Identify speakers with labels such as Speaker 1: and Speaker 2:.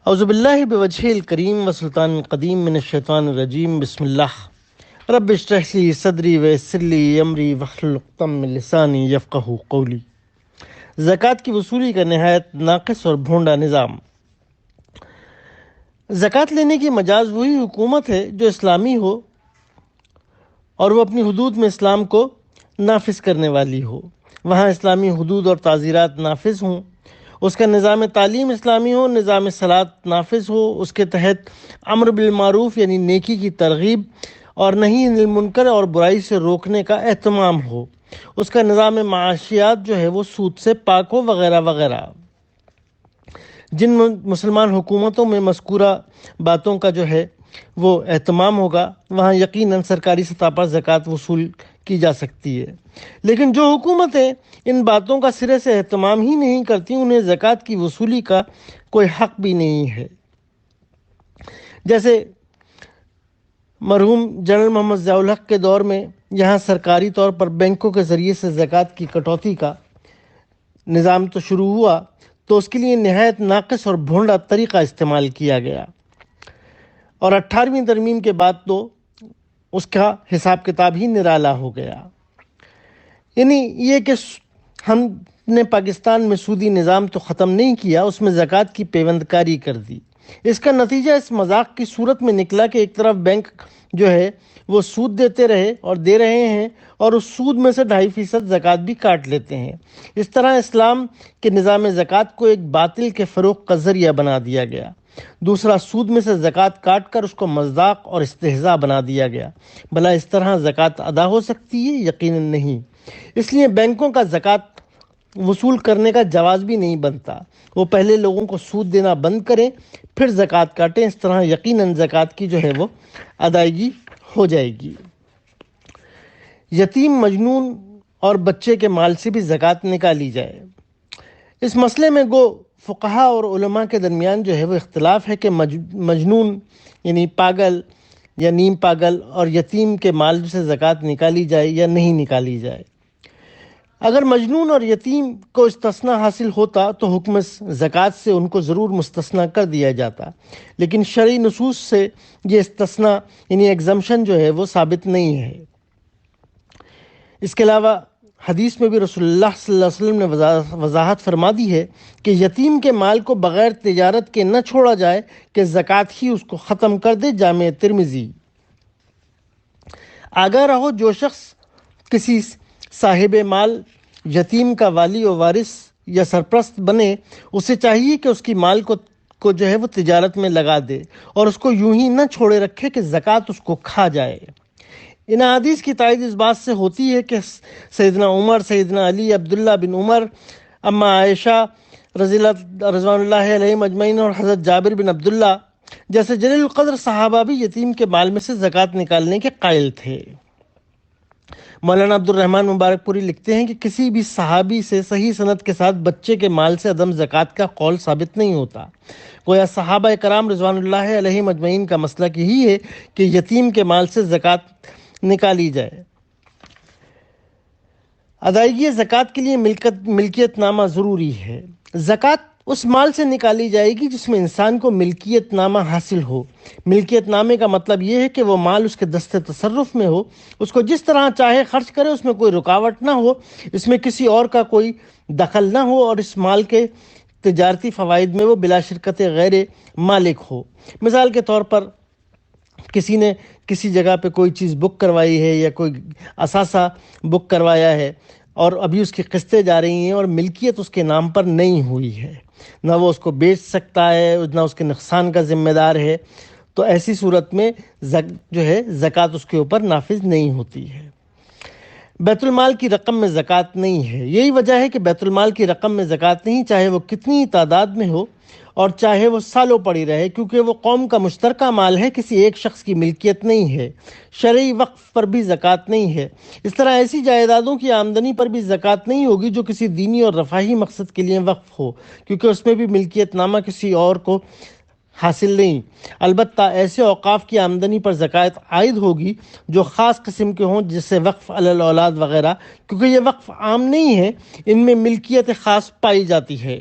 Speaker 1: اعوذ باللہ بوجہ الکریم وسلطان القدیم من الشیطان الرجیم بسم اللہ رب اشرح لی صدری ویسر لی امری واحلل عقدۃ من لسانی یفقہوا قولی۔ زکوٰۃ کی وصولی کا نہایت ناقص اور بھونڈا نظام۔ زکوٰۃ لینے کی مجاز وہی حکومت ہے جو اسلامی ہو اور وہ اپنی حدود میں اسلام کو نافذ کرنے والی ہو، وہاں اسلامی حدود اور تعزیرات نافذ ہوں، اس کا نظام تعلیم اسلامی ہو، نظام صلاۃ نافذ ہو، اس کے تحت امر بالمعروف یعنی نیکی کی ترغیب اور نہی عن المنکر اور برائی سے روکنے کا اہتمام ہو، اس کا نظام معاشیات جو ہے وہ سود سے پاک ہو وغیرہ وغیرہ۔ جن مسلمان حکومتوں میں مذکورہ باتوں کا جو ہے وہ اہتمام ہوگا، وہاں یقیناً سرکاری سطح پر زکوٰۃ وصول کی جا سکتی ہے، لیکن جو حکومتیں ان باتوں کا سرے سے اہتمام ہی نہیں کرتی، انہیں زکوٰۃ کی وصولی کا کوئی حق بھی نہیں ہے۔ جیسے مرحوم جنرل محمد ضیاء الحق کے دور میں یہاں سرکاری طور پر بینکوں کے ذریعے سے زکوٰۃ کی کٹوتی کا نظام تو شروع ہوا، تو اس کے لیے نہایت ناقص اور بھونڈا طریقہ استعمال کیا گیا، اور 18ویں ترمیم کے بعد تو اس کا حساب کتاب ہی نرالا ہو گیا۔ یعنی یہ کہ ہم نے پاکستان میں سودی نظام تو ختم نہیں کیا، اس میں زکوٰۃ کی پیوند کاری کر دی۔ اس کا نتیجہ اس مذاق کی صورت میں نکلا کہ ایک طرف بینک جو ہے وہ سود دیتے رہے اور دے رہے ہیں، اور اس سود میں سے 2.5% زکوٰۃ بھی کاٹ لیتے ہیں۔ اس طرح اسلام کے نظام زکوٰۃ کو ایک باطل کے فروغ کا ذریعہ بنا دیا گیا۔ دوسرا، سود میں سے زکوٰۃ کاٹ کر اس کو مذاق اور استہزاء بنا دیا گیا۔ بھلا اس طرح زکوٰۃ ادا ہو سکتی ہے؟ یقیناً نہیں۔ اس لیے بینکوں کا زکوٰۃ وصول کرنے کا جواز بھی نہیں بنتا۔ وہ پہلے لوگوں کو سود دینا بند کریں، پھر زکوٰۃ کاٹیں، اس طرح یقیناً زکوٰۃ کی جو ہے وہ ادائیگی ہو جائے گی۔ یتیم، مجنون اور بچے کے مال سے بھی زکوٰۃ نکالی جائے۔ اس مسئلے میں گو فقہا اور علماء کے درمیان جو ہے وہ اختلاف ہے کہ مجنون یعنی پاگل یا نیم پاگل اور یتیم کے مال سے زکوٰۃ نکالی جائے یا نہیں نکالی جائے۔ اگر مجنون اور یتیم کو استثناء حاصل ہوتا تو حکم زکوٰۃ سے ان کو ضرور مستثنیٰ کر دیا جاتا، لیکن شرعی نصوص سے یہ استثناء یعنی ایگزمپشن جو ہے وہ ثابت نہیں ہے۔ اس کے علاوہ حدیث میں بھی رسول اللہ صلی اللہ علیہ وسلم نے وضاحت فرما دی ہے کہ یتیم کے مال کو بغیر تجارت کے نہ چھوڑا جائے کہ زکوٰۃ ہی اس کو ختم کر دے۔ جامع ترمذی۔ آگاہ رہو، جو شخص کسی صاحب مال یتیم کا والی و وارث یا سرپرست بنے، اسے چاہیے کہ اس کی مال کو جو ہے وہ تجارت میں لگا دے اور اس کو یوں ہی نہ چھوڑے رکھے کہ زکوٰۃ اس کو کھا جائے۔ ان احادیث کی تائید اس بات سے ہوتی ہے کہ سیدنا عمر، سیدنا علی، عبداللہ بن عمر، اما عائشہ رضوان اللہ علیہم اجمعین اور حضرت جابر بن عبداللہ جیسے جلیل القدر صحابہ بھی یتیم کے مال میں سے زکوٰۃ نکالنے کے قائل تھے۔ مولانا عبد الرحمن مبارک پوری لکھتے ہیں کہ کسی بھی صحابی سے صحیح سند کے ساتھ بچے کے مال سے عدم زکوٰۃ کا قول ثابت نہیں ہوتا۔ گویا صحابہ کرام رضوان اللہ علیہم اجمعین کا مسلک یہی ہے کہ یتیم کے مال سے زکوٰۃ نکالی جائے۔ ادائیگی زکوٰۃ کے لیے ملکیت نامہ ضروری ہے۔ زکوٰۃ اس مال سے نکالی جائے گی جس میں انسان کو ملکیت نامہ حاصل ہو۔ ملکیت نامے کا مطلب یہ ہے کہ وہ مال اس کے دست تصرف میں ہو، اس کو جس طرح چاہے خرچ کرے، اس میں کوئی رکاوٹ نہ ہو، اس میں کسی اور کا کوئی دخل نہ ہو، اور اس مال کے تجارتی فوائد میں وہ بلا شرکت غیر مالک ہو۔ مثال کے طور پر کسی نے کسی جگہ پہ کوئی چیز بک کروائی ہے یا کوئی اثاثہ بک کروایا ہے اور ابھی اس کی قسطیں جا رہی ہیں اور ملکیت اس کے نام پر نہیں ہوئی ہے، نہ وہ اس کو بیچ سکتا ہے نہ اس کے نقصان کا ذمہ دار ہے، تو ایسی صورت میں جو ہے زکوٰۃ اس کے اوپر نافذ نہیں ہوتی ہے۔ بیت المال کی رقم میں زکوٰۃ نہیں ہے۔ یہی وجہ ہے کہ بیت المال کی رقم میں زکوٰۃ نہیں، چاہے وہ کتنی ہی تعداد میں ہو اور چاہے وہ سالوں پڑی رہے، کیونکہ وہ قوم کا مشترکہ مال ہے، کسی ایک شخص کی ملکیت نہیں ہے۔ شرعی وقف پر بھی زکوٰۃ نہیں ہے۔ اس طرح ایسی جائیدادوں کی آمدنی پر بھی زکوٰۃ نہیں ہوگی جو کسی دینی اور رفاہی مقصد کے لیے وقف ہو، کیونکہ اس میں بھی ملکیت نامہ کسی اور کو حاصل نہیں۔ البتہ ایسے اوقاف کی آمدنی پر زکوٰۃ عائد ہوگی جو خاص قسم کے ہوں، جیسے وقف علی الاولاد وغیرہ، کیونکہ یہ وقف عام نہیں ہے، ان میں ملکیت خاص پائی جاتی ہے۔